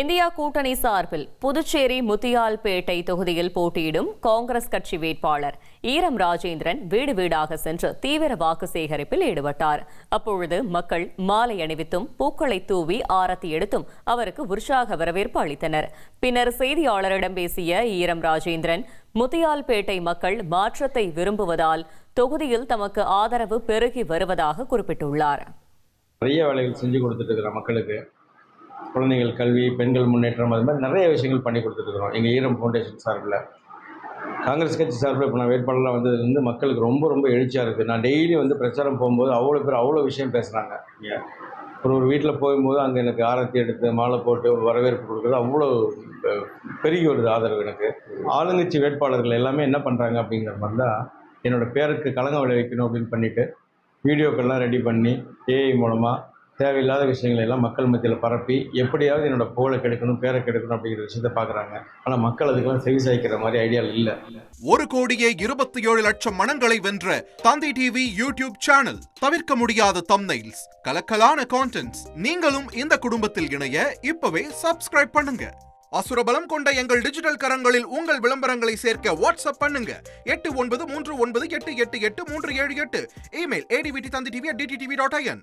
India கூட்டணி சார்பில் புதுச்சேரி முத்தியால்பேட்டை தொகுதியில் போட்டியிடும் காங்கிரஸ் கட்சி வேட்பாளர் ஈரம் ராஜேந்திரன் வீடு வீடாக சென்று தீவிர வாக்கு சேகரிப்பில் ஈடுபட்டார். அப்பொழுது மக்கள் மாலை அணிவித்தும் பூக்களை தூவி ஆரத்தி எடுத்தும் அவருக்கு உற்சாக வரவேற்பு அளித்தனர். பின்னர் செய்தியாளரிடம் பேசிய ஈரம் ராஜேந்திரன், முத்தியால்பேட்டை மக்கள் மாற்றத்தை விரும்புவதால் தொகுதியில் தமக்கு ஆதரவு பெருகி வருவதாக குறிப்பிட்டுள்ளார். நிறைய வேலைகள் செஞ்சு கொடுத்துட்டு இருக்கிற மக்களுக்கு குழந்தைகள் கல்வி, பெண்கள் முன்னேற்றம், அது மாதிரி நிறைய விஷயங்கள் பண்ணி கொடுத்துட்ருக்குறோம். எங்கள் ஈரம் ஃபவுண்டேஷன் சார்பில், காங்கிரஸ் கட்சி சார்பில் இப்போ நான் வேட்பாளராக வந்ததுலேருந்து மக்களுக்கு ரொம்ப எழுச்சியாக இருக்குது. நான் டெய்லி பிரச்சாரம் போகும்போது அவ்வளோ விஷயம் பேசுகிறாங்க. ஒரு வீட்டில் போகும்போது அங்கே எனக்கு ஆரத்தி எடுத்து மாலை போட்டு வரவேற்பு கொடுக்குறது அவ்வளோ பெருகி வருது ஆதரவு. எனக்கு ஆளுங்கட்சி வேட்பாளர்கள் எல்லாமே என்ன பண்ணுறாங்க அப்படிங்கிற மாதிரி தான் என்னோடய பேருக்கு களங்கம் விளைவிக்கணும் அப்படின்னு பண்ணிவிட்டு வீடியோக்கள்லாம் ரெடி பண்ணி ஏஐ மூலமாக தேவையில்லாத விஷயங்களை எல்லாம் மக்கள் மத்தியில் பரப்பி எப்படியாவது என்னோட புகழை கெடுக்கணும், பேரை கெடுக்கணும் அப்படிங்கிற விஷயத்தை பார்க்குறாங்க. ஆனால் மக்கள் அதுக்கெல்லாம் செவி சாய்க்கிற மாதிரி ஐடியா இல்லை. 1,27,00,000 மனங்களை வென்ற தந்தி டிவி யூடியூப் சேனல். தவிர்க்க முடியாத தம்ப்நெயில்ஸ், கலக்கலான கான்டென்ட்ஸ். நீங்களும் இந்த குடும்பத்தில் இணைய இப்பவே சப்ஸ்கிரைப் பண்ணுங்க. அசுரபலம் கொண்ட எங்கள் டிஜிட்டல் கரங்களில் உங்கள் விளம்பரங்களை சேர்க்க வாட்ஸ்அப் பண்ணுங்க. 893988883778. Email advtthanditv@dttv.in.